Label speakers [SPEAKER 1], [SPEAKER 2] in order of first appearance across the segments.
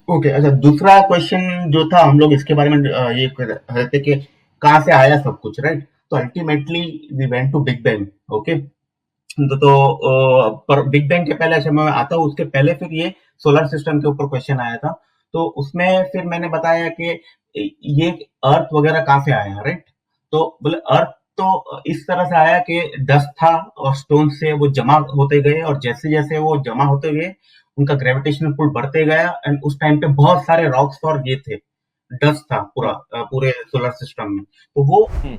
[SPEAKER 1] Okay, अच्छा, दूसरा question जो था हम लोग इसके बारे में ये कर रहे थे कि कहाँ से आया सब कुछ, राइट? तो ultimately we went to big bang. Okay, पर बिग बैंग के पहले, अच्छा मैं आता हूँ उसके पहले, फिर ये सोलर सिस्टम के ऊपर क्वेश्चन आया था। तो उसमें फिर मैंने बताया कि ये अर्थ वगैरह कहाँ से आया, राइट? तो बोले अर्थ तो इस तरह से आया कि डस्ट था और स्टोन से वो जमा होते गए, और जैसे जैसे वो जमा होते गए उनका ग्रेविटेशनल पुल बढ़ते गया, एंड उस टाइम पे बहुत सारे रॉक्स और ये थे, डस्ट था पूरा, पूरे सोलर सिस्टम में। तो वो
[SPEAKER 2] हम्म।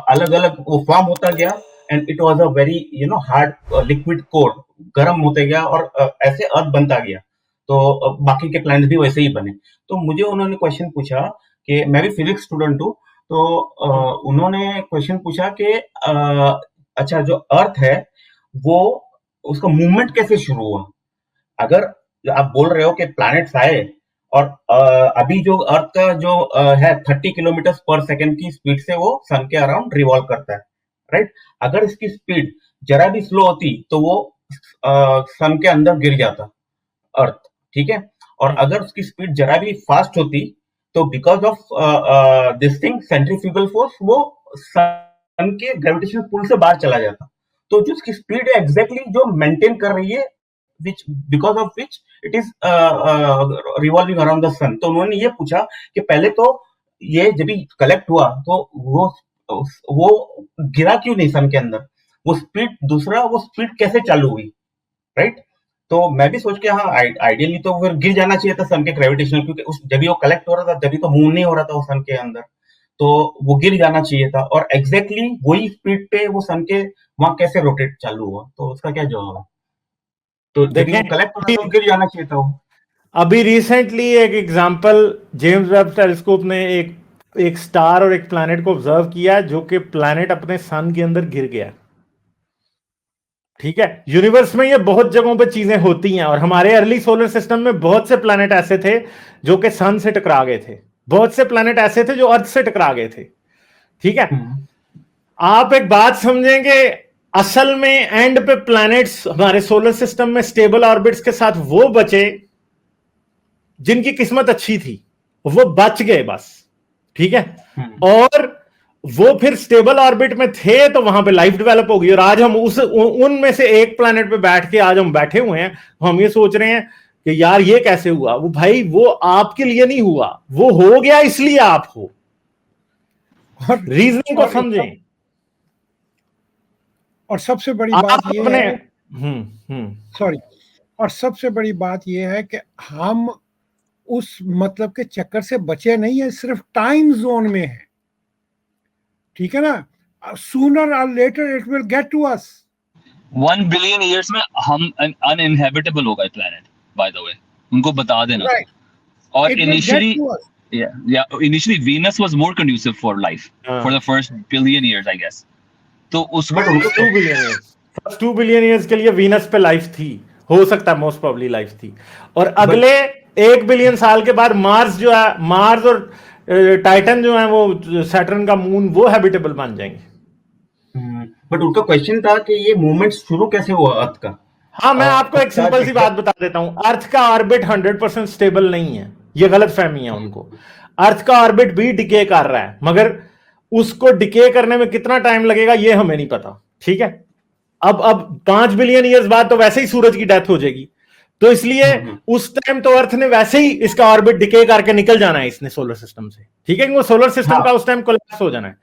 [SPEAKER 1] अलग अलग वो फॉर्म होता गया, and it was a very hard liquid core, गर्म होते गया, और ऐसे अर्थ बनता गया। तो बाकी के प्लैनेट भी वैसे ही बने। तो मुझे उन्होंने क्वेश्चन पूछा कि मैं भी फिजिक्स स्टूडेंट हूँ। तो उन्होंने क्वेश्चन पूछा कि अच्छा, जो अर्थ है वो उसका मूवमेंट कैसे शुरू हुआ? अगर आप बोल रहे हो कि प्लैनेट्स आए, और अभी जो अर्थ का जो है 30 किलोमीटर पर सेकेंड की स्पीड से वो सन के अराउंड रिवॉल्व करता है, राइट? अगर इसकी स्पीड जरा भी स्लो होती तो वो सन के अंदर गिर जाता, अर्थ, ठीक है? और
[SPEAKER 2] हम्म।
[SPEAKER 1] अगर उसकी स्पीड जरा भी फास्ट होती तो because of this thing centrifugal force वो सन के ग्रेविटेशनल पुल से बाहर चला जाता। तो जो उसकी स्पीड है एग्जैक्टली जो मेंटेन कर रही है, which because of which it is revolving around the sun। तो उन्होंने ये पूछा कि पहले तो ये जब भी कलेक्ट हुआ तो वो गिरा क्यों नहीं सन के अंदर? वो स्पीड, दूसरा वो स्पीड कैसे चालू हुई, राइट? तो मैं भी सोच के, हाँ, आइडियली तो फिर गिर जाना चाहिए था सन के ग्रेविटेशनल, क्योंकि उस जब भी वो कलेक्ट हो रहा था जब भी तो मूव नहीं हो रहा था वो सन के अंदर, तो वो गिर जाना चाहिए था। और एग्जैक्टली वही स्पीड पे वो सन के वहां कैसे रोटेट चालू हुआ? तो उसका क्या जवाब है? तो जब भी
[SPEAKER 2] देखें,
[SPEAKER 1] वो कलेक्ट हो रहा था तो गिर जाना चाहिए था वो।
[SPEAKER 2] अभी रिसेंटली एक एग्जांपल, जेम्स वेब टेलीस्कोप ने एक एक स्टार और एक प्लैनेट को ऑब्जर्व किया जो कि प्लैनेट अपने सन के अंदर गिर गया। ठीक है, यूनिवर्स में ये बहुत जगहों पे चीजें होती हैं, और हमारे अर्ली सोलर सिस्टम में बहुत से प्लैनेट ऐसे थे जो कि सन से टकरा गए थे, बहुत से प्लैनेट ऐसे थे जो अर्थ से टकरा गए थे। ठीक है,
[SPEAKER 1] हम्म,
[SPEAKER 2] आप एक बात समझेंगे, असल में एंड पे प्लैनेट्स हमारे सोलर सिस्टम में स्टेबल ऑर्बिट्स के साथ वो बचे जिनकी किस्मत अच्छी थी, वो बच गए बस। ठीक है,
[SPEAKER 1] हम्म,
[SPEAKER 2] और वो फिर स्टेबल ऑर्बिट में थे तो वहां पे लाइफ डेवलप होगी, और आज हम उनमें से एक प्लैनेट पे बैठ के आज हम बैठे हुए हैं, हम ये सोच रहे हैं कि यार ये कैसे हुआ। वो भाई वो आपके लिए नहीं हुआ, वो हो गया इसलिए आप हो।
[SPEAKER 3] और
[SPEAKER 2] रीजनिंग को
[SPEAKER 3] और
[SPEAKER 2] समझें।
[SPEAKER 3] और सबसे बड़ी
[SPEAKER 2] आप
[SPEAKER 3] बात यह
[SPEAKER 2] अपने
[SPEAKER 3] है,
[SPEAKER 2] हम्म।
[SPEAKER 3] सॉरी, और सबसे बड़ी बात यह है कि हम उस मतलब के चक्कर से बचे नहीं है, सिर्फ टाइम जोन में है। ठीक है ना, सूनर और later it will get to us.
[SPEAKER 4] 1 billion years में हम अनइनहेबिटेबल होगा प्लेनेट, बाय द वे, उनको बता देना।
[SPEAKER 3] राइट,
[SPEAKER 4] और
[SPEAKER 3] it will get
[SPEAKER 4] initially,
[SPEAKER 3] to us.
[SPEAKER 4] Initially Venus was more conducive for life for the first billion years I guess. तो उसको
[SPEAKER 1] but उनको
[SPEAKER 2] 2 billion years, first 2 billion years के लिए Venus पे लाइफ थी, हो सकता है मोस्ट प्रोबेबली लाइफ थी। और
[SPEAKER 1] बट
[SPEAKER 2] अगले 1 बिलियन साल के बाद मार्स जो है, मार्स और टाइटन जो है वो सैटर्न का मून, वो हैबिटेबल बन जाएंगे।
[SPEAKER 1] बट उनका क्वेश्चन था कि ये मूवमेंट शुरू कैसे हुआ अर्थ का?
[SPEAKER 2] हाँ, मैं आपको एक
[SPEAKER 1] अर्थ का
[SPEAKER 2] सिंपल सी बात बता देता हूं, अर्थ का ऑर्बिट 100% स्टेबल नहीं है, ये गलत फहमी है उनको। अर्थ का ऑर्बिट भी डिके कर रहा है, मगर उसको डिके करने में कितना टाइम लगेगा ये हमें नहीं पता। ठीक है, अब 5 बिलियन ईयर्स बाद तो वैसे ही सूरज की डेथ हो जाएगी, तो इसलिए उस टाइम तो अर्थ ने वैसे ही इसका ऑर्बिट डिके करके निकल जाना है इसने सोलर सिस्टम से। ठीक है, वो सोलर सिस्टम
[SPEAKER 1] हाँ,
[SPEAKER 2] का उस टाइम कोलैप्स हो जाना है।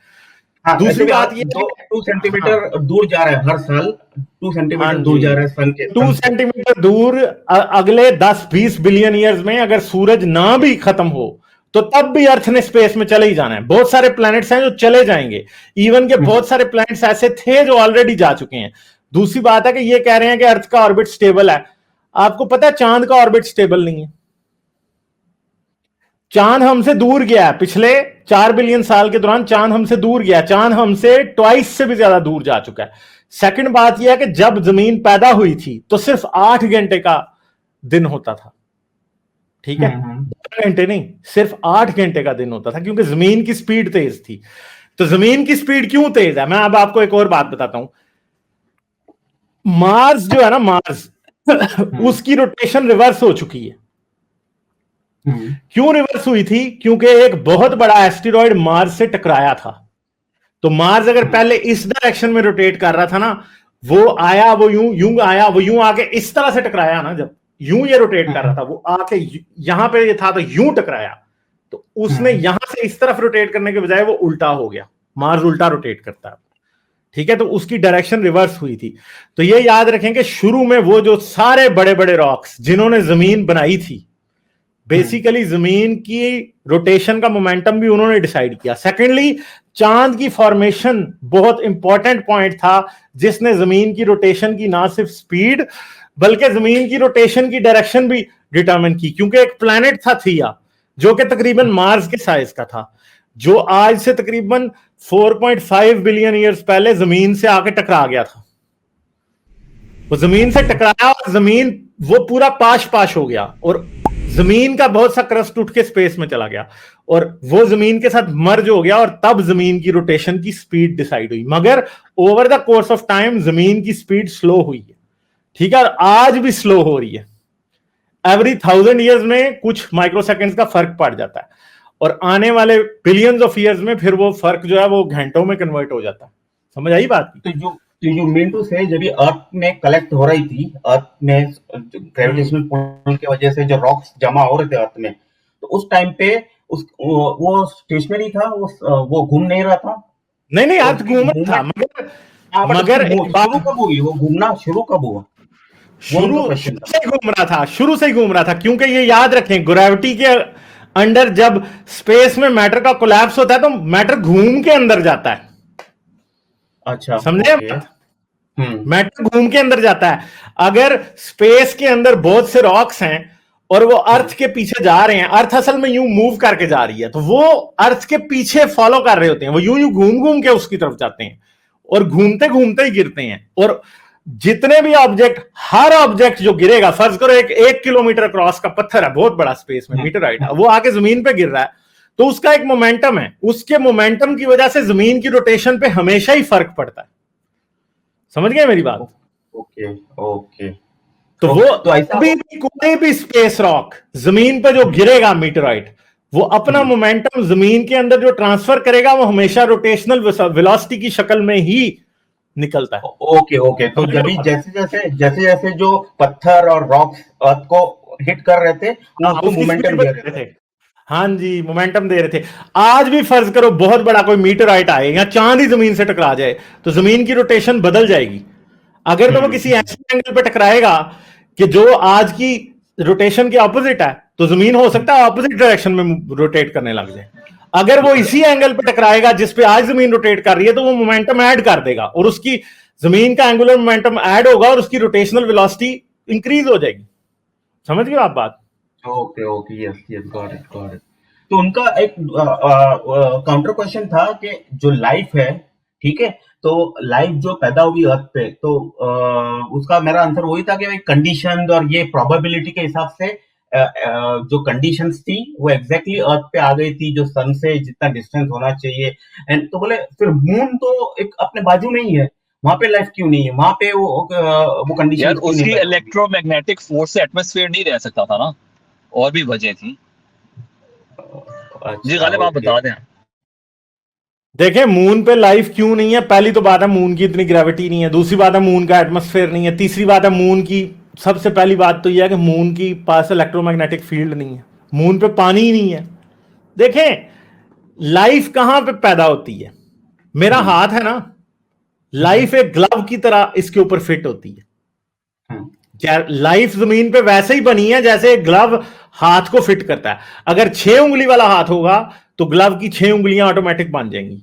[SPEAKER 1] हाँ,
[SPEAKER 2] दूसरी
[SPEAKER 1] ऐसे भी
[SPEAKER 2] बात
[SPEAKER 1] अर्थ
[SPEAKER 2] यह है
[SPEAKER 1] दो
[SPEAKER 2] कि
[SPEAKER 1] 2 सेंटीमीटर
[SPEAKER 2] हाँ,
[SPEAKER 1] दूर जा रहा है हर साल, टू
[SPEAKER 2] हाँ
[SPEAKER 1] सेंटीमीटर दूर
[SPEAKER 2] जी,
[SPEAKER 1] जा रहा है सन के,
[SPEAKER 2] टू
[SPEAKER 1] सन से।
[SPEAKER 2] सेंटीमीटर दूर अगले 10-20 बिलियन ईयर्स में अगर सूरज ना भी खत्म हो तो तब भी अर्थ ने स्पेस में चले ही जाना है। बहुत सारे प्लैनेट्स हैं जो चले जाएंगे, इवन के बहुत सारे प्लैनेट्स ऐसे थे जो ऑलरेडी जा चुके हैं। दूसरी बात है कि ये कह रहे हैं कि अर्थ का ऑर्बिट स्टेबल है, आपको पता है चांद का ऑर्बिट स्टेबल नहीं है। चांद हमसे दूर गया है, पिछले 4 बिलियन साल के दौरान चांद हमसे दूर गया, चांद हमसे ट्वाइस से भी ज्यादा दूर जा चुका है। सेकंड बात यह है कि जब जमीन पैदा हुई थी तो सिर्फ 8 घंटे का दिन होता था। ठीक है, 12 घंटे नहीं, सिर्फ 8 घंटे का दिन होता था, क्योंकि जमीन की स्पीड तेज थी। तो जमीन की स्पीड क्यों तेज है, मैं अब आपको एक और बात बताता हूं। मार्स जो है ना, मार्स उसकी रोटेशन रिवर्स हो चुकी है। क्यों रिवर्स हुई थी? क्योंकि एक बहुत बड़ा एस्टेरॉयड मार्स से टकराया था। तो मार्स अगर पहले इस डायरेक्शन में रोटेट कर रहा था ना, वो आया, वो यूं आया, वो यूं आके इस तरह से टकराया ना, जब यूं ये रोटेट कर रहा था, वो आके यहां पे ये था तो यूं टकराया, तो उसने यहां से इस तरफ रोटेट करने के बजाय वो उल्टा हो गया। मार्स उल्टा रोटेट करता है, ठीक है, तो उसकी डायरेक्शन रिवर्स हुई थी। तो ये याद रखें कि शुरू में वो जो सारे बड़े बड़े रॉक्स जिन्होंने जमीन बनाई थी, बेसिकली जमीन की रोटेशन का मोमेंटम भी उन्होंने डिसाइड किया। सेकेंडली, चांद की फॉर्मेशन बहुत इंपॉर्टेंट पॉइंट था, जिसने जमीन की रोटेशन की ना सिर्फ स्पीड बल्कि जमीन की रोटेशन की डायरेक्शन भी डिटरमिन की। क्योंकि एक प्लैनेट था थिया, जो कि तकरीबन मार्स के साइज का था, जो आज से तकरीबन 4.5 बिलियन ईयर्स पहले जमीन से आके टकरा गया था। वो जमीन से टकराया और जमीन वो पूरा पाश हो गया, और जमीन का बहुत सा क्रस्ट उठ के स्पेस में चला गया, और वो जमीन के साथ मर्ज हो गया, और तब जमीन की रोटेशन की स्पीड डिसाइड हुई। मगर over the course of time जमीन की स्पीड स्लो हुई है, ठीक है, और आज भी स्लो हो रही है। एवरी 1000 ईयर्स में कुछ माइक्रोसेकंड्स का फर्क पड़ जाता है, और आने वाले बिलियंस ऑफ ईयर्स में फिर वो फर्क जो है वो घंटों में कन्वर्ट हो जाता है। समझ आई बात?
[SPEAKER 1] तो you mean to say, जब ये अर्थ में कलेक्ट हो रही थी, अर्थ में ग्रेविटेशनल पुल की वजह से जो रॉक्स जमा हो रहे थे अर्थ में, तो उस टाइम पे वो स्टेशनरी था, वो घूम नहीं रहा था?
[SPEAKER 2] नहीं, अर्थ घूम रहा था, मगर
[SPEAKER 1] शुरू कब हुई वो घूमना? शुरू कब हुआ?
[SPEAKER 2] शुरू से ही घूम रहा था, क्योंकि ये याद रखें, ग्रेविटी के अंडर जब स्पेस में मैटर का कोलैप्स होता है तो मैटर घूम के अंदर जाता है।
[SPEAKER 1] अच्छा,
[SPEAKER 2] समझे? मैटर घूम के अंदर जाता है। अगर स्पेस के अंदर बहुत से रॉक्स हैं और वो अर्थ के पीछे जा रहे हैं, अर्थ असल में यूं मूव करके जा रही है, तो वो अर्थ के पीछे फॉलो कर रहे होते हैं, वो यूं घूम घूम के उसकी तरफ जाते हैं, और घूमते घूमते ही गिरते हैं। और जितने भी ऑब्जेक्ट, हर ऑब्जेक्ट जो गिरेगा, फर्ज करो एक किलोमीटर क्रॉस का पत्थर है बहुत बड़ा स्पेस में, मीटराइट है, वो आके जमीन पे गिर रहा है, तो उसका एक मोमेंटम है, उसके मोमेंटम की वजह से जमीन की रोटेशन पे हमेशा ही फर्क पड़ता है। समझ गए मेरी बात?
[SPEAKER 1] ओके।
[SPEAKER 2] तो वो कोई भी स्पेस रॉक जमीन पे जो गिरेगा मीटराइट, वो अपना मोमेंटम जमीन के अंदर जो ट्रांसफर करेगा, वो हमेशा रोटेशनल वेलोसिटी की शक्ल में ही निकलता है।
[SPEAKER 1] ओके। तो जैसे जैसे जो पत्थर और रॉक्स अर्थ को हिट कर रहे थे, वो मोमेंटम दे रहे थे।
[SPEAKER 2] हाँ जी, मोमेंटम दे रहे थे। आज भी फर्ज करो बहुत बड़ा कोई मीटराइट आए या चांद ही जमीन से टकरा जाए, तो जमीन की रोटेशन बदल जाएगी। अगर तो वो किसी ऐसे एंगल पे टकराएगा कि जो आज की रोटेशन के ऑपोजिट है, तो जमीन हो सकता है ऑपोजिट डायरेक्शन में रोटेट करने लग जाए। अगर वो इसी एंगल पे टकराएगा जिस पे आज जमीन रोटेट कर रही है, तो वो मोमेंटम ऐड कर देगा, और उसकी जमीन का एंगुलर मोमेंटम ऐड होगा, और उसकी रोटेशनल वेलोसिटी इंक्रीज हो जाएगी। समझ गए आप बात?
[SPEAKER 1] Okay, yes, got it. तो उनका एक काउंटर क्वेश्चन था कि जो लाइफ है, ठीक है, तो लाइफ जो पैदा हुई अर्थ पे, तो उसका मेरा आंसर वही था कि कंडीशन और ये प्रोबेबिलिटी के हिसाब से जो कंडीशंस थी वो एग्जैक्टली अर्थ पे आ गई थी, जो सन से जितना डिस्टेंस होना चाहिए। एंड तो बोले फिर मून तो एक अपने बाजू में ही है, वहां पे लाइफ क्यों नहीं है? वहां पे वो कंडीशन
[SPEAKER 4] यार, उसकी इलेक्ट्रोमैग्नेटिक फोर्स से एटमॉस्फेयर नहीं रह सकता था ना, और भी वजह थी। जी गालिब, आप बता दें।
[SPEAKER 2] देखें, मून पे लाइफ क्यों नहीं है? पहली तो बात है, मून की इतनी ग्रेविटी नहीं है। दूसरी बात है, मून का एटमॉस्फेयर नहीं है। तीसरी बात है, मून की सबसे पहली बात तो यह है कि मून की पास इलेक्ट्रोमैग्नेटिक फील्ड नहीं है, मून पे पानी ही नहीं है। देखें, लाइफ कहां पे पैदा होती है? मेरा हाथ है ना, लाइफ एक ग्लव की तरह इसके ऊपर फिट होती है। लाइफ जमीन पे वैसे ही बनी है जैसे एक ग्लव हाथ को फिट करता है। अगर 6 उंगली वाला हाथ होगा तो ग्लव की 6 उंगलियां ऑटोमेटिक बन जाएंगी।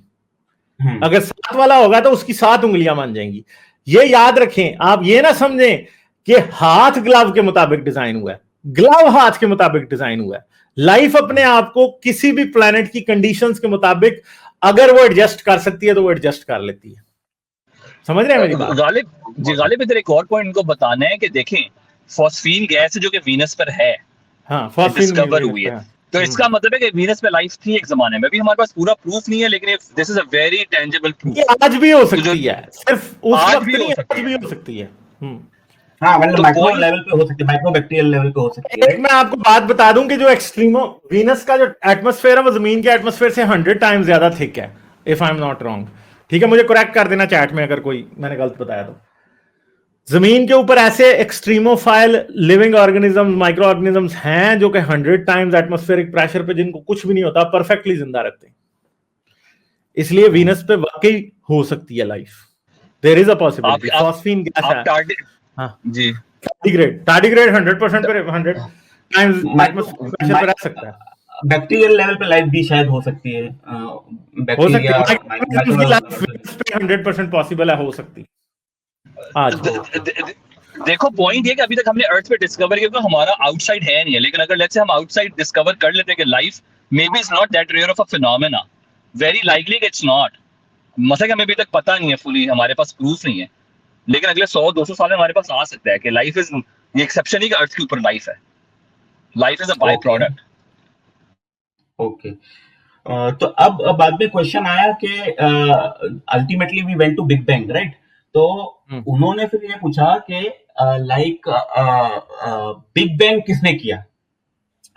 [SPEAKER 2] अगर 7 वाला होगा तो उसकी 7 उंगलियां बन जाएंगी। ये याद रखें, आप ये ना समझें कि हाथ ग्लव के मुताबिक डिजाइन हुआ है, ग्लव हाथ के मुताबिक डिजाइन हुआ है। लाइफ अपने आप को किसी भी प्लेनेट की कंडीशंस के मुताबिक अगर वो एडजस्ट कर सकती है तो वो एडजस्ट कर लेती है। समझ रहे हैं मेरी बात?
[SPEAKER 4] गालिब इधर एक और पॉइंट इनको बताना है कि देखें, फॉस्फीन गैस जो कि वीनस पर है, डिस्कवर हुई है, तो इसका मतलब है कि वीनस पे लाइफ थी एक जमाने में। अभी हमारे पास पूरा प्रूफ नहीं है, लेकिन this is a very tangible proof.
[SPEAKER 2] ये आज भी हो सकती है, सिर्फ उस वक्त नहीं, आज भी हो सकती है।
[SPEAKER 1] हाँ मतलब
[SPEAKER 4] तो
[SPEAKER 1] माइक्रो
[SPEAKER 4] point-
[SPEAKER 1] लेवल पे हो सकती है, माइक्रो बैक्टीरियल लेवल पे हो सकती है।
[SPEAKER 2] एक मैं आपको बात बता दूं कि जो एक्सट्रीमो वीनस का जो एटमॉस्फेयर है वो जमीन के एटमॉस्फेयर से 100 टाइम्स ज्यादा थिक है, if I am not wrong. ठीक है, मुझे करेक्ट कर देना चैट में अगर कोई मैंने गलत बताया तो। जमीन के ऊपर ऐसे एक्सट्रीमोफाइल लिविंग ऑर्गेनिज्म, माइक्रो ऑर्गेनिजम्स हैं जो कि 100 टाइम्स एटमॉस्फेरिक प्रेशर पे, जिनको कुछ भी नहीं होता, परफेक्टली जिंदा रहते हैं। इसलिए वीनस पे वाकई हो सकती है life, there is a possibility. Phosphine gas है, हाँ
[SPEAKER 4] जी,
[SPEAKER 2] टार्डिग्रेड 100% पे 100 टाइम्स एटमॉस्फेरिक प्रेशर पे रह सकता है।
[SPEAKER 1] बैक्टीरियल लेवल पे लाइफ भी शायद हो सकती है,
[SPEAKER 2] हो सकती
[SPEAKER 1] बैक्टीरिया
[SPEAKER 2] है, माइक्रोऑर्गेनिज्म्स की
[SPEAKER 1] माइक्रो।
[SPEAKER 2] लाइफ वीनस पे 100% पॉसिबल है, हो सकती आज।
[SPEAKER 4] देखो पॉइंट ये कि अभी तक हमने अर्थ पे डिस्कवर किया, क्योंकि हमारा आउटसाइड है नहीं है, लेकिन अगर लेट्स से हम आउटसाइड डिस्कवर कर लेते हैं कि life maybe is not that rare of a phenomena, very likely it's not, मतलब कि हमें अभी तक पता नहीं है फुली, हमारे पास प्रूफ नहीं है, लेकिन अगले 100-200 साल में हमारे पास आ सकता है कि लाइफ इज, ये एक्सेप्शन ही कि अर्थ के ऊपर लाइफ है, life is a by product.
[SPEAKER 1] Okay, तो अब बाद में क्वेश्चन आया कि ultimately we went to big bang, right? तो उन्होंने फिर ये पूछा कि लाइक बिग बैंग किसने किया,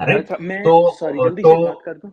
[SPEAKER 1] राइट?
[SPEAKER 5] अच्छा, मैं
[SPEAKER 1] तो
[SPEAKER 5] सॉरी जल्दी से बात कर दूं।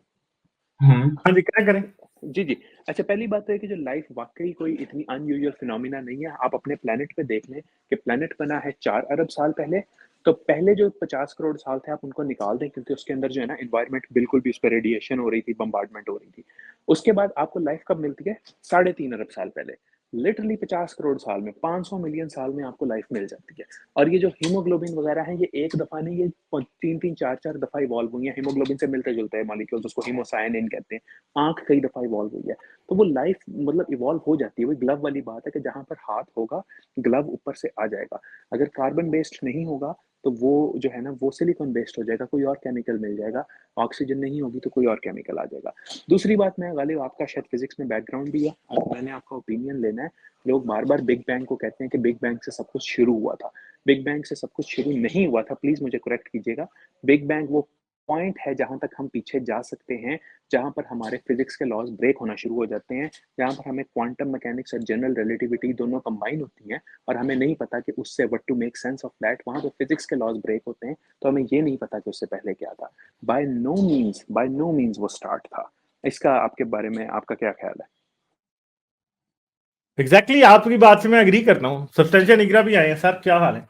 [SPEAKER 2] हाँ जी, क्या करें?
[SPEAKER 5] जी जी। अच्छा, पहली बात तो है कि जो लाइफ वाकई कोई इतनी अनयूजुअल फिनोमिना नहीं है। आप अपने प्लेनेट पे देख लें कि प्लेनेट बना है 4 अरब साल पहले, तो पहले जो 50 करोड़ साल थे आप उनको निकाल दें, क्योंकि उसके अंदर जो है ना एनवायरनमेंट बिल्कुल भी, उस पर रेडिएशन हो रही थी, बम्बार्डमेंट हो रही थी। उसके बाद आपको लाइफ कब मिलती है? 3.5 अरब साल पहले। लिटरली 50 करोड़ साल में, 500 मिलियन साल में आपको लाइफ मिल जाती है। और ये जो हीमोग्लोबिन वगैरह है, ये एक दफा नहीं, ये 3-3 4-4 दफा इवॉल्व हुई है। हीमोग्लोबिन से मिलते जुलते हैं मॉलिक्यूल्स, उसको हीमोसायनिन कहते हैं। आंख कई दफा इवॉल्व हुई है। तो वो लाइफ मतलब इवॉल्व हो जाती है। वो ग्लव वाली बात है कि जहां पर हाथ होगा ग्लव ऊपर से आ जाएगा। अगर कार्बन बेस्ड नहीं होगा तो वो जो है ना वो सिलिकॉन बेस्ड हो जाएगा, कोई और केमिकल मिल जाएगा। ऑक्सीजन नहीं होगी तो कोई और केमिकल आ जाएगा। दूसरी बात, मैं गालिब आपका शायद फिजिक्स में बैकग्राउंड भी है, और मैंने आपका ओपिनियन लेना है। लोग बार बार बिग बैंग को कहते हैं कि बिग बैंग से सब कुछ शुरू हुआ था। बिग बैंग से सब कुछ शुरू नहीं हुआ था, प्लीज मुझे करेक्ट कीजिएगा। बिग बैंग वो पॉइंट है जहां तक हम पीछे जा सकते हैं, जहां पर हमारे फिजिक्स के लॉज ब्रेक होना शुरू हो जाते हैं, जहां पर हमें क्वांटम मैकेनिक्स और जनरल रिलेटिविटी दोनों कंबाइन होती हैं, और हमें नहीं पता कि उससे what to make sense of that, वहां तो फिजिक्स के लॉज ब्रेक होते हैं, तो हमें ये नहीं पता कि उससे पहले क्या था। बाय नो मीन्स वो स्टार्ट था। इसका आपके बारे में आपका क्या ख्याल है?
[SPEAKER 2] एग्जैक्टली आपकी बात से मैं एग्री करता हूँ। सब्सटेंशियल निगरा भी आए हैं सर, क्या हाल है?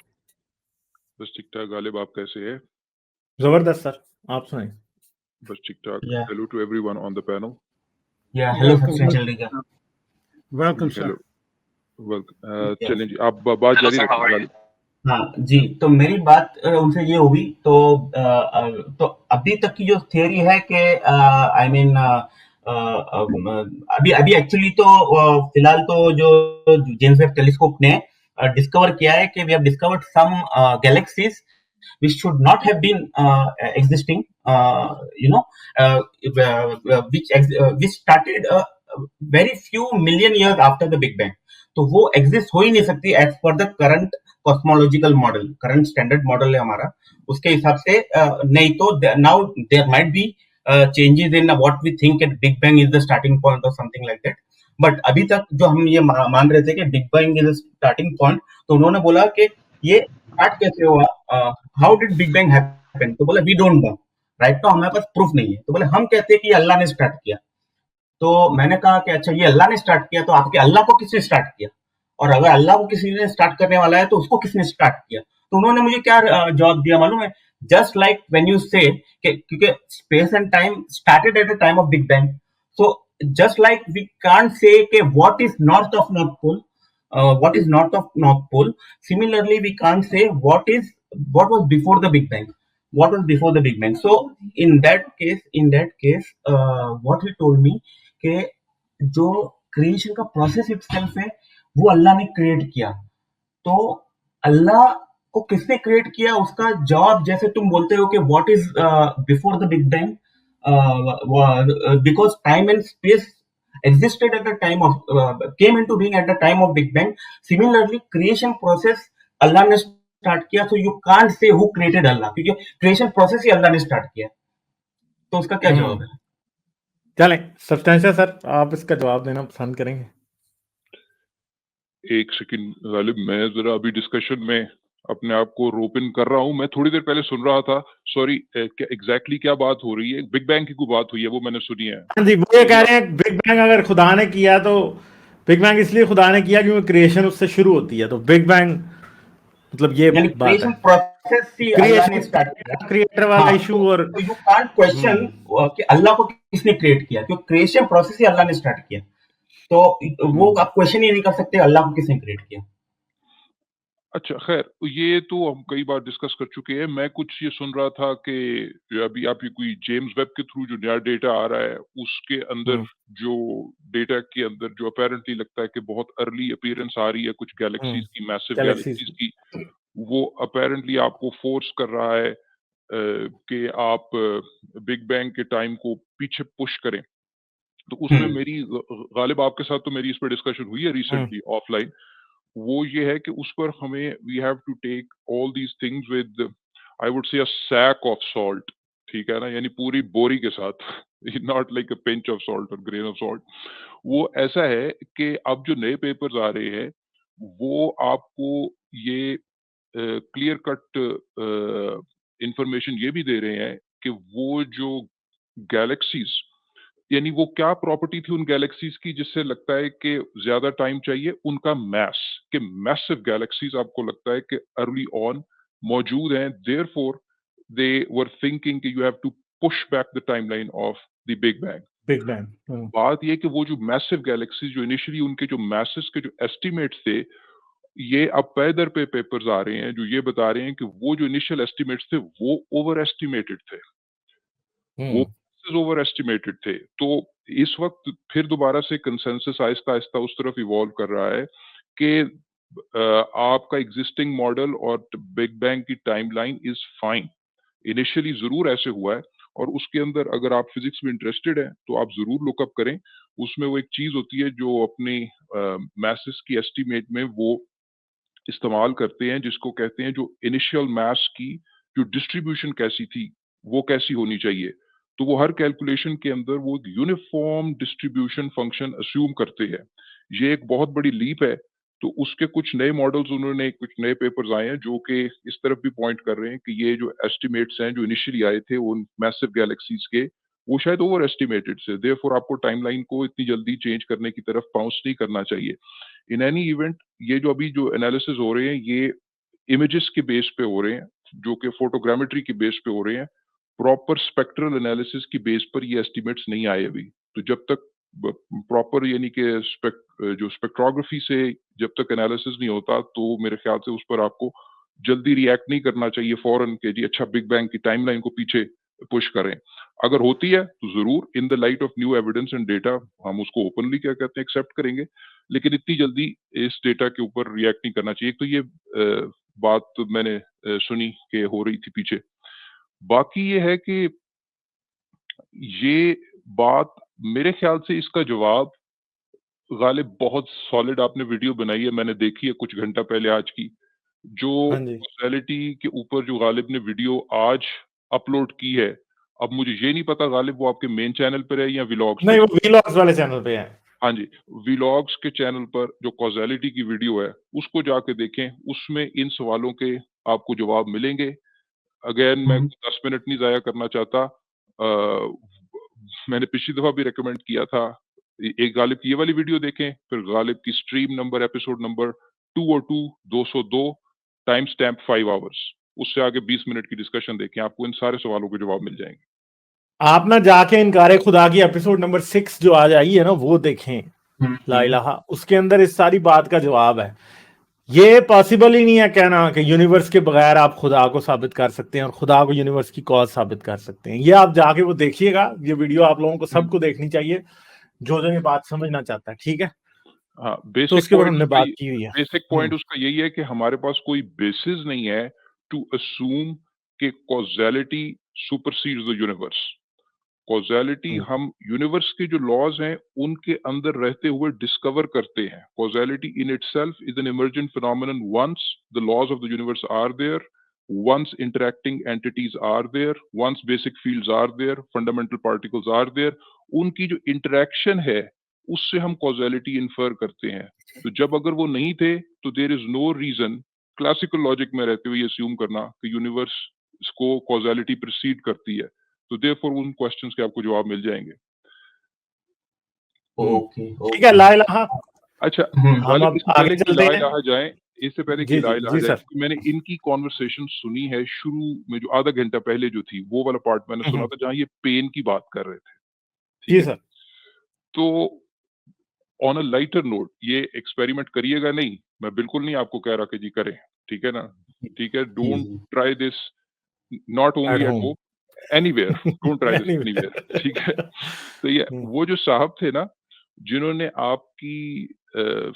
[SPEAKER 6] बस ठीक ठाक। गालिब आप कैसे हैं?
[SPEAKER 2] जबरदस्त सर, आप सुनाइए।
[SPEAKER 6] बस ठीक ठाक। Hello to everyone on the panel.
[SPEAKER 1] Hello substantial निगरा,
[SPEAKER 3] वेलकम सर।
[SPEAKER 6] Hello, welcome. चलें जी, आप बात जारी रखें गालिब।
[SPEAKER 1] हाँ जी, तो मेरी बात उनसे ये हुई, तो तो अभी तक की जो थियरी है कि आई मीन अभी अभी एक्चुअली तो फिलहाल तो जो जेम्स वेब टेलीस्कोप ने डिस्कवर किया है कि we have discovered some galaxies which should not have been existing, you know, which started very few million years after the Big Bang. तो वो एग्जिस्ट हो ही नहीं सकती as per the current cosmological model, current standard model है हमारा, उसके हिसाब से नहीं तो now there might be changes in what we think at big bang is the starting point और समथिंग लाइक दैट। बट अभी तक जो हम ये मान रहे थे कि big bang is the starting point, तो उन्होंने बोला कि ये स्टार्ट कैसे हुआ, how did big bang happen, तो बोला वी डोंट नो, राइट? तो हमारे पास प्रूफ नहीं है। तो बोले हम कहते हैं कि अल्लाह ने स्टार्ट किया। तो मैंने कहा कि अच्छा, ये अल्लाह ने स्टार्ट किया, तो आपके अल्लाह को किसने स्टार्ट किया? और अगर अल्लाह को किसी ने स्टार्ट करने वाला है तो उसको किसने स्टार्ट किया? तो उन्होंने मुझे क्या जवाब दिया मालूम है? Just like when you say क्योंकि space and time started at the time of big bang, so just like we can't say कि what is north of north pole, what is north of north pole, similarly we can't say what was before the big bang, what was before the big bang. So in that case what he told me कि जो creation का process itself है वो अल्लाह ने create किया। तो अल्लाह को किसने क्रिएट किया, उसका जवाब जैसे तुम बोलते हो कि what is before the big bang, because time and space existed at the time of came into being at the time of Big Bang. Similarly, creation process अल्लाह ने स्टार्ट किया, so you can't say who created Allah, क्योंकि creation process ही अल्लाह ने start किया। तो उसका क्या जवाब है?
[SPEAKER 2] चलें सब्सटेंशियल सर, आप इसका जवाब देना पसंद करेंगे?
[SPEAKER 6] एक सेकंड गालिब, मैं जरा अभी डिस्कशन में अपने आप को रोप इन कर रहा हूँ। मैं थोड़ी देर पहले सुन रहा था, सॉरी एग्जैक्टली क्या बात हो रही है, बिग बैंग की कोई बात हुई है, वो मैंने सुनी है।
[SPEAKER 2] हाँ जी, वो ये कह रहे हैं बिग बैंग अगर खुदा ने किया तो बिग बैंग इसलिए खुदा ने किया क्योंकि क्रिएशन उससे शुरू होती है, तो बिग बैंग मतलब ये
[SPEAKER 1] यानी
[SPEAKER 2] बात
[SPEAKER 1] क्रिएशन
[SPEAKER 2] है।
[SPEAKER 1] प्रोसेस ही अल्लाह ने
[SPEAKER 2] क्रिएशन
[SPEAKER 1] स्टार्ट किया।
[SPEAKER 2] क्रिएटर वाला
[SPEAKER 1] हाँ,
[SPEAKER 2] इशू और
[SPEAKER 1] तो यू कांट क्वेश्चन कि अल्लाह को किसने क्रिएट किया, क्योंकि क्रिएशन प्रोसेस ही अल्लाह ने स्टार्ट किया। तो वो आप क्वेश्चन ही नहीं कर सकते अल्लाह को किसने क्रिएट किया।
[SPEAKER 6] अच्छा, खैर ये तो हम कई बार डिस्कस कर चुके हैं। मैं कुछ ये सुन रहा था कि अभी आप ये कोई जेम्स वेब के थ्रू जो नया डेटा आ रहा है, उसके अंदर जो डेटा के अंदर जो अपैरेंटली लगता है कि बहुत अर्ली अपीयरेंस आ रही है कुछ गैलेक्सीज की, मैसिव
[SPEAKER 2] गैलेक्सीज
[SPEAKER 6] गैलेक्सीज की, वो अपैरेंटली आपको फोर्स कर रहा है कि आप बिग बैंग के टाइम को पीछे पुश करें। तो उसमें मेरी गालिब आपके साथ तो मेरी इस पर डिस्कशन हुई है रिसेंटली ऑफलाइन। वो ये है कि उस पर हमें we have to take all these things with I would say a sac of salt, ठीक है ना, यानी पूरी बोरी के साथ, not like a pinch of salt और ग्रेन ऑफ सॉल्ट। वो ऐसा है कि अब जो नए पेपर्स आ रहे हैं वो आपको ये क्लियर कट इंफॉर्मेशन ये भी दे रहे हैं कि वो जो गैलेक्सीज, यानी वो क्या प्रॉपर्टी थी उन गैलेक्सीज की जिससे लगता है कि ज्यादा टाइम चाहिए, उनका मैस, कि मैसिव गैलेक्सीज आपको लगता है कि अर्ली ऑन मौजूद हैं, देयरफॉर दे वर थिंकिंग कि you have to push back the timeline of the big bang.
[SPEAKER 2] Big bang.
[SPEAKER 6] बात ये कि वो जो मैसिव गैलेक्सीज जो इनिशियली उनके जो मैसेस के जो एस्टिमेट्स थे, ये अब पे दर पे पेपर्स आ रहे हैं जो ये बता रहे हैं कि वो जो इनिशियल एस्टिमेट्स थे वो ओवर एस्टिमेटेड थे, वो ओवर एस्टिमेटेड थे। तो इस वक्त फिर दोबारा से कंसेंसस आहिस्ता आहिस्ता उस तरफ इवॉल्व कर रहा है कि आपका एग्जिस्टिंग मॉडल और बिग बैंग की टाइमलाइन इज फाइन। इनिशियली जरूर ऐसे हुआ है, और उसके अंदर अगर आप फिजिक्स में इंटरेस्टेड हैं तो आप जरूर लुकअप करें। उसमें वो एक चीज होती है जो अपनी मैसेस की एस्टिमेट में वो इस्तेमाल करते हैं, जिसको कहते हैं जो इनिशियल मास की जो डिस्ट्रीब्यूशन कैसी थी, वो कैसी होनी चाहिए। तो वो हर कैलकुलेशन के अंदर वो एक यूनिफॉर्म डिस्ट्रीब्यूशन फंक्शन अस्यूम करते हैं। ये एक बहुत बड़ी लीप है। तो उसके कुछ नए मॉडल्स उन्होंने, कुछ नए पेपर्स आए हैं जो कि इस तरफ भी पॉइंट कर रहे हैं कि ये जो एस्टिमेट्स हैं जो इनिशियली आए थे उन मैसिव गैलेक्सीज के, वो शायद ओवर एस्टिमेटेड से, देयरफॉर आपको टाइमलाइन को इतनी जल्दी चेंज करने की तरफ बाउंस नहीं करना चाहिए। इन एनी इवेंट, ये जो अभी जो एनालिसिस हो रहे हैं ये इमेजेस के बेस पे हो रहे हैं, जो कि फोटोग्रामेट्री के बेस पे हो रहे हैं। प्रॉपर स्पेक्ट्रल एनालिसिस की बेस पर ये एस्टिमेट्स नहीं आए अभी। तो जब तक प्रॉपर यानी कि जो स्पेक्ट्रोग्राफी से जब तक एनालिसिस नहीं होता, तो मेरे ख्याल से उस पर आपको जल्दी रिएक्ट नहीं करना चाहिए फौरन के जी अच्छा बिग बैंग की टाइमलाइन को पीछे पुश करें। अगर होती है तो जरूर in the light of new evidence and data हम उसको ओपनली क्या कहते हैं एक्सेप्ट करेंगे, लेकिन इतनी जल्दी इस डेटा के ऊपर रिएक्ट नहीं करना चाहिए। तो ये बात तो मैंने सुनी कि हो रही थी पीछे। बाकी ये है कि ये बात मेरे ख्याल से इसका जवाब गालिब बहुत सॉलिड आपने वीडियो बनाई है, मैंने देखी है कुछ घंटा पहले आज की, जो कॉज़ैलिटी के ऊपर जो गालिब ने वीडियो आज अपलोड की है। अब मुझे ये नहीं पता गालिब वो आपके मेन चैनल पर है या व्लॉग्स
[SPEAKER 2] नहीं,
[SPEAKER 6] पे।
[SPEAKER 2] वो व्लॉग्स वाले चैनल पे है।
[SPEAKER 6] हाँ जी, व्लॉग्स के चैनल पर जो कॉज़ैलिटी की वीडियो है उसको जाके देखें, उसमें इन सवालों के आपको जवाब मिलेंगे। अगेन मैं 10 मिनट नहीं ज़ाया करना चाहता। मैंने पिछली दफ़ा भी रिकमेंड किया था, एक गालिब की ये वाली वीडियो देखें, फिर गालिब की stream number episode number 202 time stamp 5 hours, उससे आगे 20 मिनट की डिस्कशन देखें, आपको इन सारे सवालों के जवाब मिल जाएंगे।
[SPEAKER 2] आप ना जाके इनकारे खुदा की एपिसोड नंबर 6 जो आज आई है ना वो देखें, ला इलाहा, उसके अंदर इस सारी बात का जवाब है। ये पॉसिबल ही नहीं है कहना कि यूनिवर्स के बगैर आप खुदा को साबित कर सकते हैं और खुदा को यूनिवर्स की कॉज साबित कर सकते हैं। ये आप जाके वो देखिएगा, ये वीडियो आप लोगों को सबको देखनी चाहिए जो ये बात समझना चाहता है, ठीक है।
[SPEAKER 6] हाँ,
[SPEAKER 2] तो
[SPEAKER 6] बेसिक
[SPEAKER 2] उसके ऊपर
[SPEAKER 6] पॉइंट
[SPEAKER 2] हमने बात की हुई है।
[SPEAKER 6] बेसिक पॉइंट उसका यही है कि हमारे पास कोई बेसिस नहीं है टू अस्यूम कि कॉज़ैलिटी सुपरसीड्स द यूनिवर्स। कॉज़ैलिटी हम यूनिवर्स के जो लॉज हैं उनके अंदर रहते हुए डिस्कवर करते हैं। Causality in itself is an emergent phenomenon once the laws of the universe are there, once interacting entities are there, once basic fields are there, fundamental particles are there. उनकी जो interaction है उससे हम कॉज़ैलिटी infer करते हैं। तो जब अगर वो नहीं थे तो there is no reason classical logic में रहते हुए ये assume करना कि यूनिवर्स को कॉजालिटी प्रिसीड करती है, तो देयरफॉर उन क्वेश्चंस के आपको जवाब मिल जाएंगे।
[SPEAKER 1] ओके
[SPEAKER 2] ठीक है, ला इलाहा।
[SPEAKER 6] अच्छा
[SPEAKER 2] हम
[SPEAKER 6] गालिब,
[SPEAKER 2] अब
[SPEAKER 6] इससे
[SPEAKER 2] आगे
[SPEAKER 6] पहले कि
[SPEAKER 2] चलते
[SPEAKER 6] ला
[SPEAKER 2] हैं।
[SPEAKER 6] इलाहा जाएं, इससे पहले कि
[SPEAKER 2] जी
[SPEAKER 6] ला
[SPEAKER 2] जी
[SPEAKER 6] इलाहा
[SPEAKER 2] जी
[SPEAKER 6] जाए,
[SPEAKER 2] सर।
[SPEAKER 6] क्योंकि मैंने इनकी कॉन्वर्सेशन सुनी है शुरू में, जो आधा घंटा पहले जो थी वो वाला पार्ट मैंने सुना था जहाँ ये पेन की बात कर रहे थे, ठीक
[SPEAKER 2] जी
[SPEAKER 6] है।
[SPEAKER 2] सर।
[SPEAKER 6] तो ऑन अ लाइटर नोट ये एक्सपेरिमेंट करिएगा नहीं, मैं बिल्कुल नहीं आपको कह रहा कि जी करें, ठीक है ना, ठीक है।
[SPEAKER 1] जी
[SPEAKER 6] डोंट
[SPEAKER 1] जी
[SPEAKER 6] try this not
[SPEAKER 2] at
[SPEAKER 6] only at
[SPEAKER 2] home.
[SPEAKER 6] Home, anywhere, don't try this
[SPEAKER 2] Anyway.
[SPEAKER 6] Anywhere, ठीक है। तो ये वो जो साहब थे ना जिन्होंने आपकी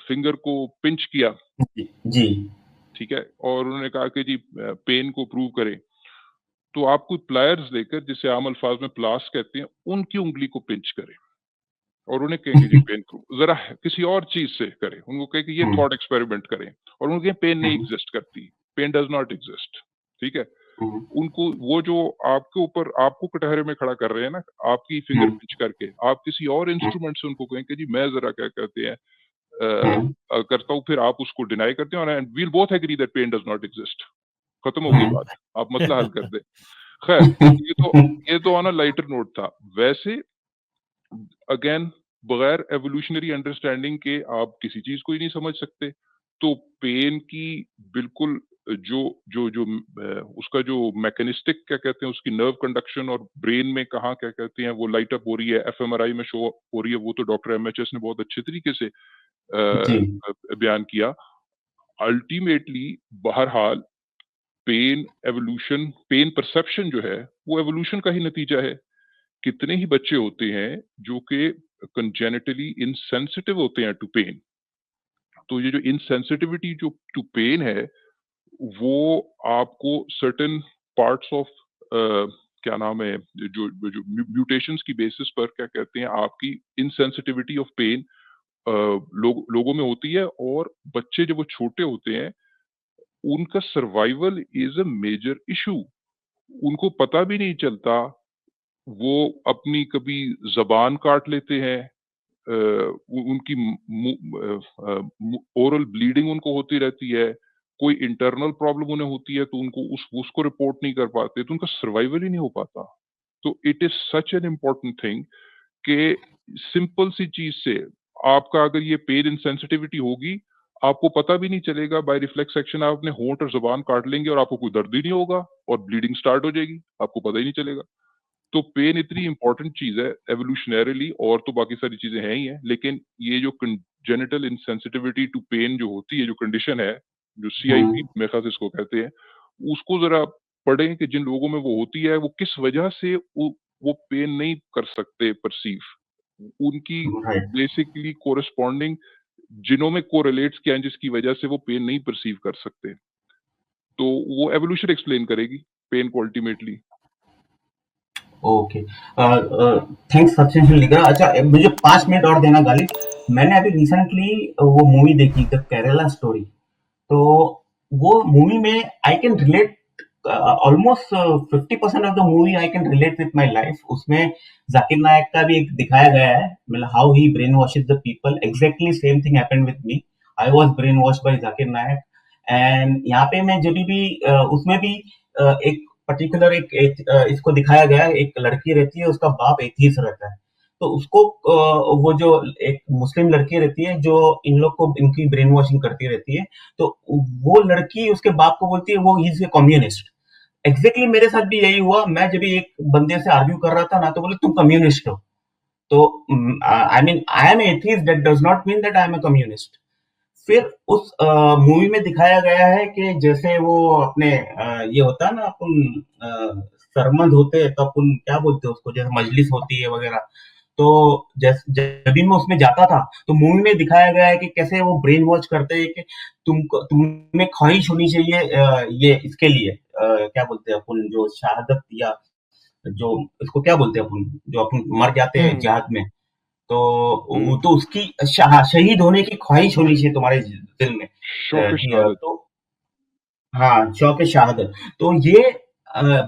[SPEAKER 6] फिंगर को पिंच किया,
[SPEAKER 1] जी जी
[SPEAKER 6] ठीक है, और उन्होंने कहा कि जी पेन को प्रूव करें, तो आप कोई प्लायर्स लेकर, जिसे आम अल्फाज में प्लास कहते हैं, उनकी उंगली को पिंच करें और उन्हें कहें कि जी पेन प्रूव, जरा किसी और चीज से करें, उनको कहें कि ये
[SPEAKER 1] हम्म,
[SPEAKER 6] थॉट एक्सपेरिमेंट करें और उनको कहें पेन नहीं
[SPEAKER 1] हम्म,
[SPEAKER 6] एग्जिस्ट करती, पेन डज नॉट एग्जिस्ट, ठीक है।
[SPEAKER 1] हम्म,
[SPEAKER 6] उनको वो जो आपके ऊपर आपको कटहरे में खड़ा कर रहे हैं ना, आपकी फिंगर
[SPEAKER 1] हम्म,
[SPEAKER 6] पिंच करके, आप किसी और इंस्ट्रूमेंट से उनको कहें कि जी मैं जरा क्या कहते हैं
[SPEAKER 1] हम्म,
[SPEAKER 6] करता हूँ, फिर आप उसको डिनाई करते हैं, and we'll both agree that pain does not exist, खत्म हो गई
[SPEAKER 1] हम्म,
[SPEAKER 6] बात, आप मसला हल कर दे। खैर, ये तो ऑन अ लाइटर नोट था। वैसे अगेन बगैर एवोल्यूशनरी अंडरस्टैंडिंग के आप किसी चीज को ही नहीं समझ सकते। तो पेन की बिल्कुल जो जो जो उसका जो मैकेनिस्टिक क्या कहते हैं, उसकी नर्व कंडक्शन और ब्रेन में कहाँ क्या कहते हैं वो लाइट अप हो रही है, एफएमआरआई में शो हो रही है, वो तो डॉक्टर एमएचएस ने बहुत अच्छे तरीके से
[SPEAKER 1] जी
[SPEAKER 6] बयान किया। अल्टीमेटली बहरहाल पेन एवोल्यूशन, पेन परसेप्शन जो है वो एवोल्यूशन का ही नतीजा है। कितने ही बच्चे होते हैं जो कि कंजेनिटली इनसेंसिटिव होते हैं टू पेन। तो ये जो इनसेंसिटिविटी जो टू पेन है, वो आपको सर्टेन पार्ट्स ऑफ क्या नाम है, जो जो म्यूटेशंस की बेसिस पर क्या कहते हैं, आपकी इनसेंसिटिविटी ऑफ पेन लोगों में होती है। और बच्चे जब वो छोटे होते हैं, उनका survival is a major issue. उनको पता भी नहीं चलता, वो अपनी कभी ज़बान काट लेते हैं, उनकी ओरल ब्लीडिंग उनको होती रहती है, कोई इंटरनल प्रॉब्लम उन्हें होती है तो उनको उसको रिपोर्ट नहीं कर पाते, तो उनका सर्वाइवल ही नहीं हो पाता। तो it is such an important thing कि सिंपल सी चीज से आपका अगर ये पेन इंसेंसिटिविटी होगी, आपको पता भी नहीं चलेगा, बाय रिफ्लेक्स एक्शन आप अपने होंठ और जुबान काट लेंगे और आपको कोई दर्द ही नहीं होगा और ब्लीडिंग स्टार्ट हो जाएगी, आपको पता ही नहीं चलेगा। तो पेन इतनी इंपॉर्टेंट चीज है एवोल्यूशनरीली, और तो बाकी सारी चीजें हैं ही हैं, लेकिन ये जो कंजेनिटल इंसेंसिटिविटी टू पेन जो होती है, जो कंडीशन है, जो सीआईपी
[SPEAKER 1] हम्म,
[SPEAKER 6] मेरे ख्याल से इसको कहते हैं, उसको जरा पढ़ें कि जिन लोगों में वो होती है वो किस वजह से वो पेन नहीं कर सकते परसीव, उनकी
[SPEAKER 1] right
[SPEAKER 6] basically corresponding genomic correlates क्या है जिसकी वजह से वो पेन नहीं परसीव कर सकते। तो वो एवोल्यूशन एक्सप्लेन करेगी पेन को अल्टीमेटली।
[SPEAKER 1] ओके थैंक्स सचिन लिखा। अच्छा मुझे 5 मिनट और देना गालिब। मैंने अभी रिसेंटली वो मूवी देखी द केरला स्टोरी। तो वो मूवी में आई can relate almost 50% of the movie I can relate with my life. उसमें जाकिर नायक का भी एक दिखाया गया है, मतलब how he brainwashes the people. Exactly same thing happened with me. I was brainwash by Zakir Naik. And यहाँ पे मैं जब भी उसमें भी एक पर्टिकुलर इसको दिखाया गया है। एक लड़की रहती है, उसका बाप एथीस्ट रहता है। तो उसको वो जो एक मुस्लिम लड़की रहती है जो इन लोग को इनकी ब्रेन वॉशिंग करती रहती है। तो वो लड़की उसके बाप को बोलती है वो इज ए कम्युनिस्ट। एग्जैक्टली मेरे साथ भी यही हुआ। मैं जब एक बंदे से आर्ग्यू कर रहा था ना, तो बोले तुम कम्युनिस्ट हो। तो I mean I am atheist, that does not mean that I am a communist. फिर उस मूवी में दिखाया गया है कि जैसे वो अपने ये होता है ना, अपन सरमंद होते हैं तो अपन क्या बोलते हैं उसको, जैसे मजलिस होती है वगैरह। तो जब भी मैं उसमें जाता था, तो मूवी में दिखाया गया है कि कैसे वो ब्रेन वॉश करते हैं कि तुम्हें ख्वाहिश होनी चाहिए ये इसके लिए क्या बोलते हैं अपन, जो शहादत या जो इसको क्या बोलते हैं अपन, जो अपन मर जाते हैं
[SPEAKER 2] हम्म।
[SPEAKER 1] जिहाद में। तो वो
[SPEAKER 2] हम्म।
[SPEAKER 1] तो उसकी शहीद होने की ख्वाहिश होनी चाहिए तुम्हारे दिल में।
[SPEAKER 6] शौक शहादत।
[SPEAKER 1] तो हाँ, शौक शहादत। तो ये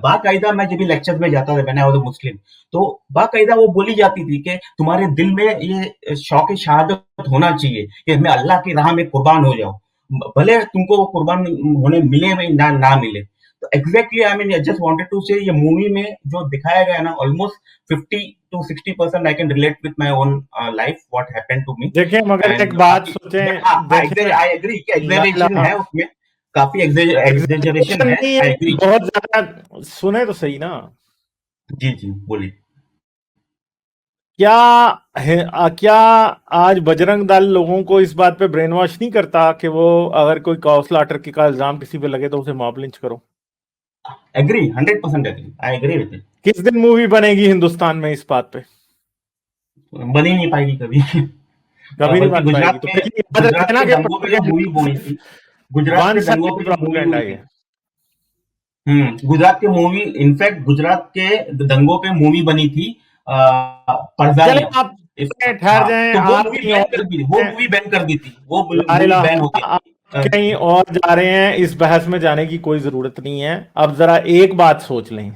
[SPEAKER 1] बाकायदा मैं जब भी लेक्चर में जाता था, मैंने वो मुस्लिम, तो बाकायदा वो बोली जाती थी कि तुम्हारे दिल में ये शौक शहादत होना चाहिए कि मैं अल्लाह की राह में कुर्बान हो जाऊं। भले तुमको वो कुर्बान होने मिले में ना मिले। तो exactly I mean I just wanted to say ये मूवी में जो दिखाया गया ना almost 50 to 60% I can relate with my own life what happened to me.
[SPEAKER 2] देखिए मगर एक बात सोचें,
[SPEAKER 1] आई एग्री कि एग्जैजरेशन है उसमें, काफी एग्जैजरेशन है, आई एग्री।
[SPEAKER 2] बहुत ज्यादा सुने तो सही ना।
[SPEAKER 1] जी जी बोलिए।
[SPEAKER 2] क्या आज बजरंग दल लोगों को इस बात पे ब्रेन वॉश नहीं करता कि वो अगर कोई कॉ स्लॉटर का इल्जाम किसी पे लगे तो उसे मॉब लिंच करो?
[SPEAKER 1] Agree, 100% agree, I agree with it.
[SPEAKER 2] किस दिन मूवी बनेगी हिंदुस्तान में इस बात पे?
[SPEAKER 1] बन ही नहीं पाएगी कभी।
[SPEAKER 2] कभी नहीं बन पाएगी। तो
[SPEAKER 1] गुजरात के दंगों पे जो मूवी बनी थी, गुजरात के दंगों पे जो मूवी बनी थी, गुजरात के मूवी, इनफैक्ट गुजरात के दंगों पे मूवी बनी थी
[SPEAKER 2] आप ठहर जाएं,
[SPEAKER 1] वो मूवी बैन कर दी थी, वो मूवी बैन हो गई।
[SPEAKER 2] कहीं और जा रहे हैं, इस बहस में जाने की कोई जरूरत नहीं है। अब जरा एक बात सोच लें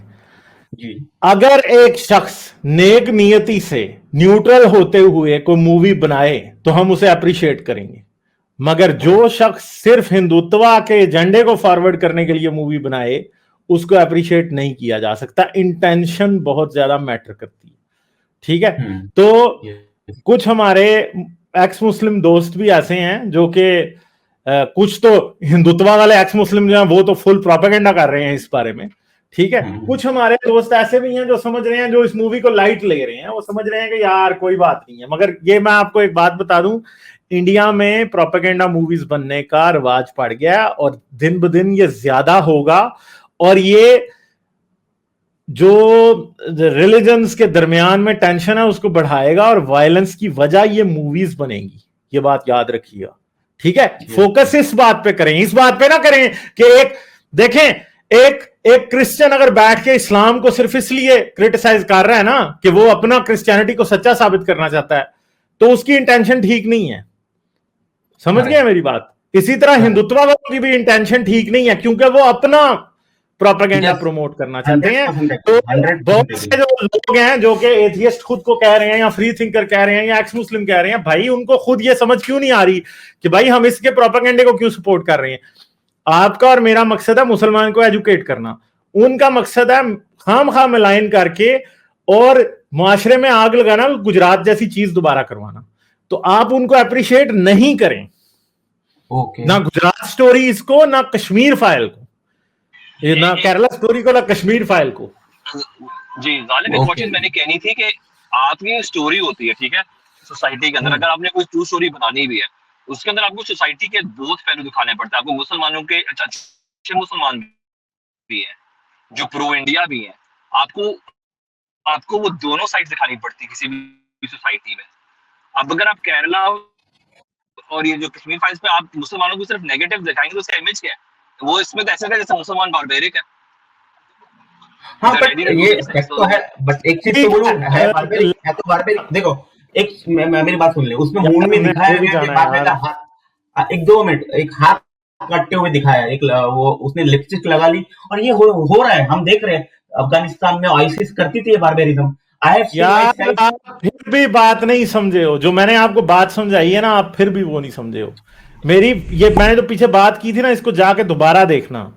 [SPEAKER 1] जी,
[SPEAKER 2] अगर एक शख्स नेक नियति से न्यूट्रल होते हुए कोई मूवी बनाए तो हम उसे अप्रिशिएट करेंगे, मगर जो शख्स सिर्फ हिंदुत्व के एजेंडे को फॉरवर्ड करने के लिए मूवी बनाए उसको अप्रिशिएट नहीं किया जा सकता। इंटेंशन बहुत ज्यादा मैटर करती है, ठीक है? तो कुछ हमारे एक्स मुस्लिम दोस्त भी ऐसे हैं जो कि कुछ तो हिंदुत्व वाले एक्स मुस्लिम जो हैं वो तो फुल प्रोपेगेंडा कर रहे हैं इस बारे में, ठीक है? कुछ हमारे दोस्त ऐसे भी हैं जो समझ रहे हैं, जो इस मूवी को लाइट ले रहे हैं, वो समझ रहे हैं कि यार कोई बात नहीं है। मगर ये मैं आपको एक बात बता दूं, इंडिया में प्रोपेगेंडा मूवीज बनने का रिवाज पड़ गया और दिन ब दिन ये ज्यादा होगा, और ये जो रिलीजन्स के दरमियान में टेंशन है उसको बढ़ाएगा और वायलेंस की वजह ये मूवीज बनेंगी। ये बात याद रखिएगा, ठीक है? फोकस इस बात पे करें, इस बात पे ना करें कि एक क्रिश्चियन अगर बैठ के इस्लाम को सिर्फ इसलिए क्रिटिसाइज कर रहा है ना कि वो अपना क्रिश्चियनिटी को सच्चा साबित करना चाहता है, तो उसकी इंटेंशन ठीक नहीं है। समझ गए मेरी बात? इसी तरह हिंदुत्व वालों की भी इंटेंशन ठीक नहीं है, क्योंकि वो अपना प्रोपेगेंडा प्रमोट करना चाहते हैं। तो बहुत से जो लोग हैं जो कि एथियस्ट खुद को कह रहे हैं या फ्री थिंकर कह रहे हैं या एक्स मुस्लिम कह रहे हैं, भाई उनको खुद ये समझ क्यों नहीं आ रही कि भाई हम इसके प्रोपेगेंडे को क्यों सपोर्ट कर रहे हैं? आपका और मेरा मकसद है मुसलमान को एजुकेट करना, उनका मकसद है खाम मिलाइन करके और मुआशरे में आग लगाना, गुजरात जैसी चीज दोबारा करवाना। तो आप उनको अप्रिशिएट नहीं करें, ना गुजरात स्टोरी इसको, ना कश्मीर फाइल को, ना केरला स्टोरी को, ना कश्मीर फाइल को।
[SPEAKER 4] जी गालिब, एक चीज मैंने कहनी थी कि आपकी स्टोरी होती है, ठीक है, सोसाइटी के अंदर अगर आपने कोई ट्रू स्टोरी बनानी भी है, उसके अंदर आपको सोसाइटी के बोथ पहलू दिखाने पड़ते हैं। आपको मुसलमानों के अच्छे मुसलमान भी हैं जो प्रो इंडिया भी हैं, आपको वो दोनों साइड दिखानी पड़ती है किसी भी सोसाइटी में। अब अगर आप केरला और ये जो कश्मीर फाइल्स पे आप मुसलमानों को सिर्फ नेगेटिव दिखाएंगे तो उसका इमेज क्या है? वो इसमें तो ऐसा है जैसे मुसलमान बारबेरिक है।
[SPEAKER 1] हाँ, बट ये तो है, बट एक चीज तो बोलूं, है बारबेरिक है तो बारबेरिक। देखो एक मेरी बात सुन ले, उसमें मूवी में दिखाया गया कि बारबेरिक का हाथ, एक 2 मिनट, एक हाथ काटते हुए दिखाया, एक वो उसने लिपस्टिक लगा ली, और ये हो रहा है, हम देख रहे हैं। अफगानिस्तान में आईसिस करती थी बारबेरिज्म।
[SPEAKER 2] यार आप फिर भी बात नहीं समझे हो, जो मैंने आपको बात समझाई है ना, आप फिर भी वो नहीं समझे हो। मैंने जो पीछे बात की थी ना, इसको जाके दोबारा देखना।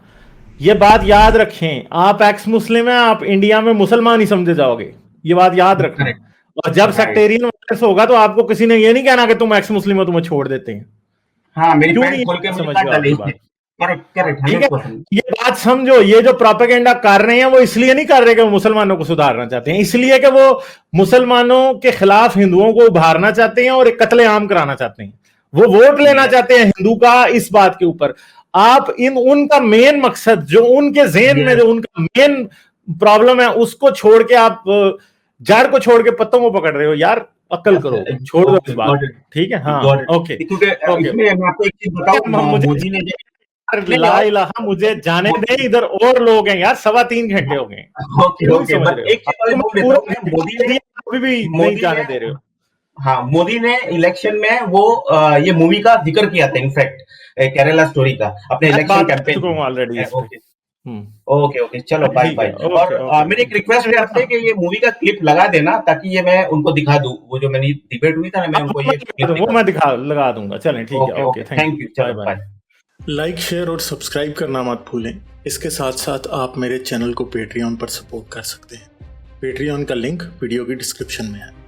[SPEAKER 2] ये बात याद रखें, आप एक्स मुस्लिम हैं, आप इंडिया में मुसलमान ही समझे जाओगे, ये बात याद रखें। और जब सेक्टेरियन वायलेंस होगा तो आपको किसी ने ये नहीं कहना कि तुम एक्स मुस्लिम हो, तुम्हें छोड़ देते हैं।
[SPEAKER 1] हाँ, मेरी पैंट खोल के मुझे काट डाली। करेक्ट,
[SPEAKER 2] ये बात समझो। ये जो प्रोपेगेंडा कर रहे हैं वो इसलिए नहीं कर रहे कि वो मुसलमानों को सुधारना चाहते हैं, इसलिए कि वो मुसलमानों के खिलाफ हिंदुओं को उभारना चाहते हैं और एक कत्लेआम कराना चाहते हैं। वो वोट लेना चाहते हैं हिंदू का इस बात के ऊपर। आप उनका मेन मकसद, जो उनके ज़हन में जो उनका मेन प्रॉब्लम है, उसको छोड़ के आप जड़ को छोड़ के पत्तों को पकड़ रहे हो। यार अक्ल करो, छोड़ दो इस बात, ठीक है? हाँ, ओके।
[SPEAKER 1] इसमें मैं आपको एक चीज बताऊं, मोदी ने
[SPEAKER 2] ला इलाहा मुझे जाने दे, इधर और लोग हैं यार, 3.25 घंटे हो गए। मोदी ने अभी भी नहीं जाने दे रहे हो।
[SPEAKER 1] हाँ, मोदी ने इलेक्शन में वो ये मूवी का जिक्र किया था, इनफैक्ट केरला स्टोरी का अपने इलेक्शन कैंपेन में ऑलरेडी। ओके, चलो बाय बाय। और मेरी एक रिक्वेस्ट है आपसे कि ये मूवी का क्लिप लगा देना, ताकि ये मैं उनको दिखा दूं, वो जो मेरी डिबेट हुई था ना, मैं उनको ये
[SPEAKER 2] वो मैं लगा दूंगा। चलें, ठीक है, ओके,
[SPEAKER 1] थैंक यू, चलो बाय।
[SPEAKER 2] लाइक, शेयर और सब्सक्राइब करना मत भूलें। इसके साथ साथ आप मेरे चैनल को पेट्रियन पर सपोर्ट कर सकते हैं। पेट्रियन का लिंक वीडियो की डिस्क्रिप्शन में है।